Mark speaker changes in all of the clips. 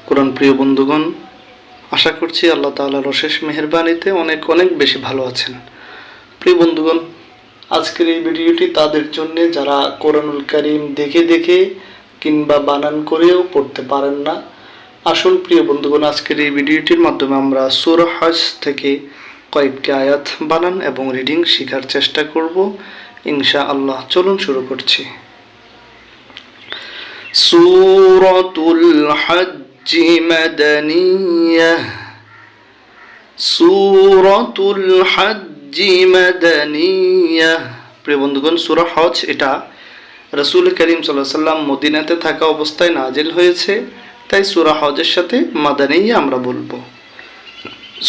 Speaker 1: কোরআন প্রিয় বন্ধুগণ, আশা করছি আল্লাহ তাআলার অশেষ মেহেরবানিতে অনেক অনেক বেশি ভালো আছেন। প্রিয় বন্ধুগণ, আজকের এই ভিডিওটি তাদের জন্য যারা কোরআনুল কারীম দেখে দেখে কিংবা বানান করেও পড়তে পারেন না। আসুন প্রিয় বন্ধুগণ, আজকের এই ভিডিওটির মাধ্যমে আমরা সূরা হজ থেকে কয়েকটি আয়াত বানান এবং রিডিং শেখার চেষ্টা করব ইনশাআল্লাহ। চলুন শুরু করছি। সূরাতুল হজ্জ মাদানিয়াহ। সূরাতুল হজ্জ মাদানিয়াহ। প্রিয় বন্ধুগণ, সূরা হজ এটা রাসূল করিম সাল্লাল্লাহু আলাইহি সাল্লাম মদিনাতে থাকা অবস্থায় নাজিল হয়েছে, তাই সূরা হজের সাথে মাদানিয়া আমরা বলবো।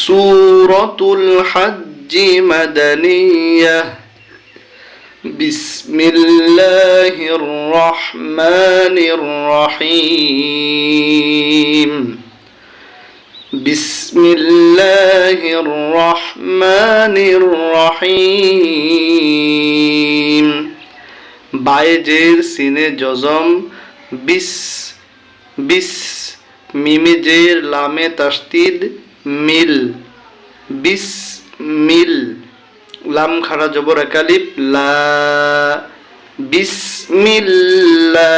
Speaker 1: সূরাতুল হজ্জ মাদানিয়াহ। বিসমিল্লাহির রহমানির রহিম। বিসমিল্লাহির রহমানির রহিম। বাইজের সিনে জজম বিস বিস। মিমে জের লামে তাসদিদ মিল বিস মিল। লাম খাড়া জবর একালিফ লা বিসমিল্লাহ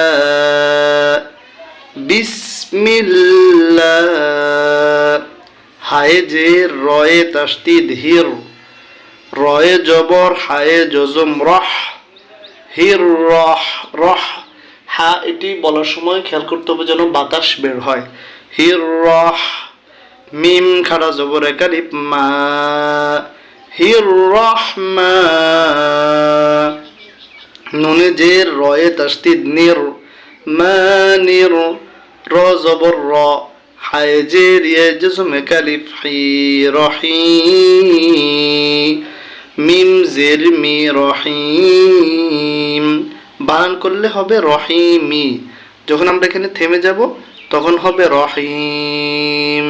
Speaker 1: বিসমিল্লাহ। হায়ে জের রয়ে তাসদিদ হির। রয়ে জবর হায়ে জজম রহ হির রহ রহ। হা এটি বলার সময় খেয়াল করতে হবে যেন বাতাস বের হয়। হির রহ। মিম খাড়া জবর একালিফ মা হির রহমা। নুনে জের রয়ে তাসদিদ নির মানির। র জবর র হায়ে জের ইয়ে জজম একালিফ হি রহি। মিম জের মি রহিম। বানান করলে হবে রহিমি। যখন আমরা এখানে থেমে যাব তখন হবে রহিম।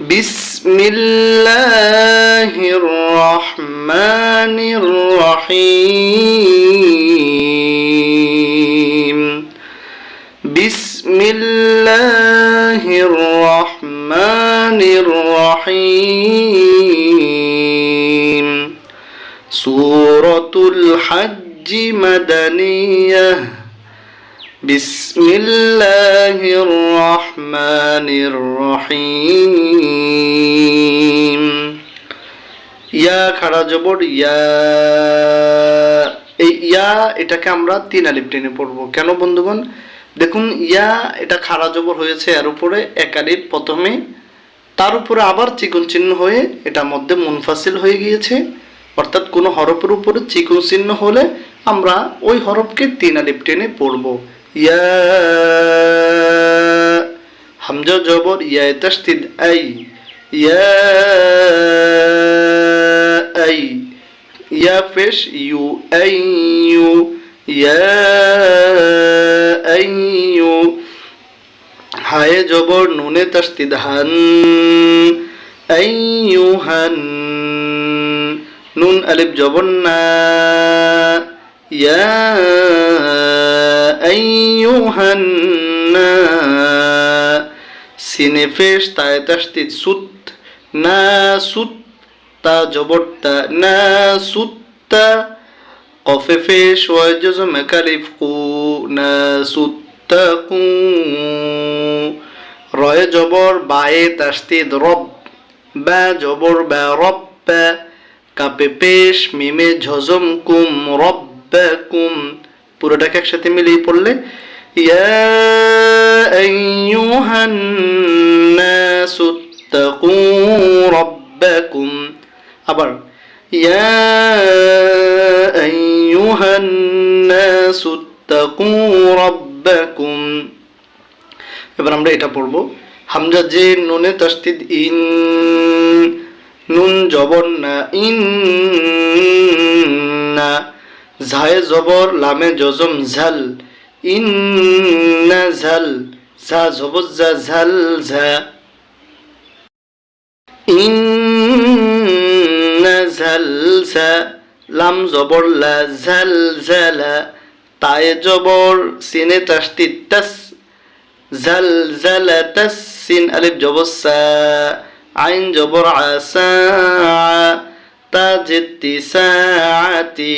Speaker 1: বিসমিল্লাহির রহমানির রহিম। বিসমিল্লাহির রহমানির রহিম। সূরাতুল হজ্জ মাদানিয়াহ। বিসমিল্লাহির রহমানির রহিম। ইয়া খাড়া জবর ইয়া। এই ইয়া এটাকে আমরা তিন আলিফ টেনে পড়বো। কেন বন্ধুগণ? দেখুন, ইয়া এটা খাড়া জবর হয়েছে, এর উপরে এক আলিফ প্রথমে, তার উপরে আবার চিকন চিহ্ন হয়ে এটা মধ্যে মুনফাসিল হয়ে গিয়েছে। অর্থাৎ কোনো হরফের উপরে চিকন চিহ্ন হলে আমরা ওই হরফকে তিন আলিফ টেনে পড়বো। ইয়া। হামজা জবর ইয়া তাসদিদ আই। ইয়া আই। ইয়া পেশ ইউ আই ইউ। ইয়া আই ইউ। হায়ে জবর নুনে তাসদিদ হান আইয়ুহান। নুন আলিফ জবর না ইয়া আইয়ুহান না। সিনে পেশ তায়ে তাসদিদ সুত না সুত। তা জবর তা না সুত্তা। কফে পেশ ওয়াই জজম একালিফ কু না সুত্তাকু। রয়ে জবর বায়ে তাসদিদ রব। বা জবর বা রব্বা। কাপে পেশ মিমে ঝজম কুম রব্বাকুম। পুরোটাকে একসাথে মিলিয়ে পড়লে ইয়া আইয়ুহান নাসু তাকু রব্বাকুম। আবার ইয়া আইয়ুহান নাসু তাকু রব্বাকুম। এবার আমরা এটা পড়বো। হামজা যে নুনে তাসদিদ ইন। নুন জবর না ইন না। ঝায়ে জবর লামে জজম ঝাল ইন না ঝাল। ঝা জবর যা ঝাল ঝা। ইন না ঝাল ঝা। লাম জবর লা ঝাল ঝালা। তায়ে জবর সিনে তাসদিদ তাস জালজালাতাস সিন আলিফ জবর সা আইন জবর আসা তা জেতি সাআতি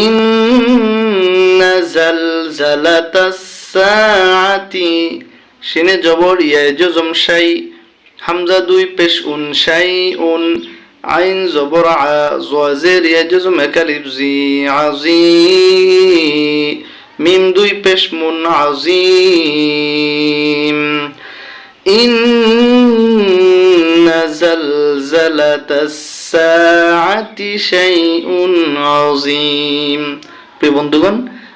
Speaker 1: ইন্না জালজালাতাস সাআতি শিনে জবর ইয়া জজম শাই হামজা দুই পেশ উন শাই উন আইন জবর আ জের ইয়া জজম একালিফ জি আজি মিম দুই পেশ মুন আজিম ইন্না জালজালাতাস সাআতি শাইউন আযীম। প্রিয় বন্ধুগণ,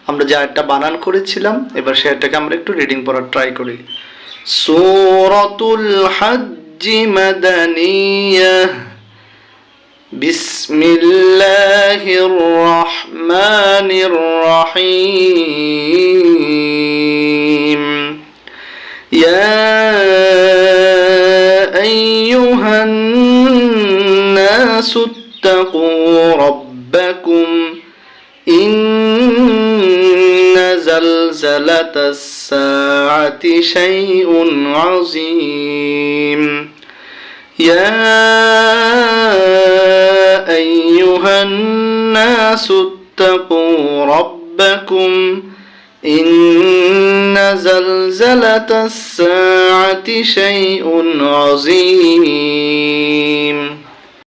Speaker 1: আমরা যে আয়াতটা বানান করেছিলাম এবার সে আয়াতটাকে আমরা একটু রিডিং পড়ার ট্রাই করি। সূরাতুল হজ্জ মাদানিয়াহ বিসমিল্লাহির রহমানির রহিম ইয়া আইয়ুহান নাসু ইত্তাকু রাব্বাকুম ইন্না জালজালাতাস সাআতি শাইউন আযীম ইয়া أيها الناس اتقوا ربكم إن زلزلة الساعة شيء عظيم